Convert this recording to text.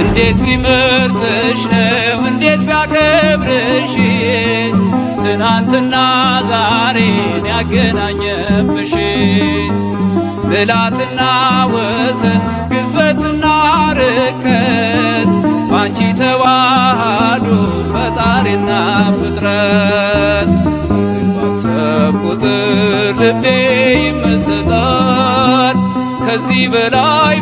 እንዴት ቢመርጥሽ ነው እንዴት ቢያከብርሽ ትናንትና ዛሬን ያገናኘብሽ ብላትና ወሰን ግዝበትና ርቀት ባንቺ ተዋሃዱ ፈጣሪና ፍጥረት ይህን ባሰብ ቁጥር ልቤ ይመሰጣል ከዚህ በላይ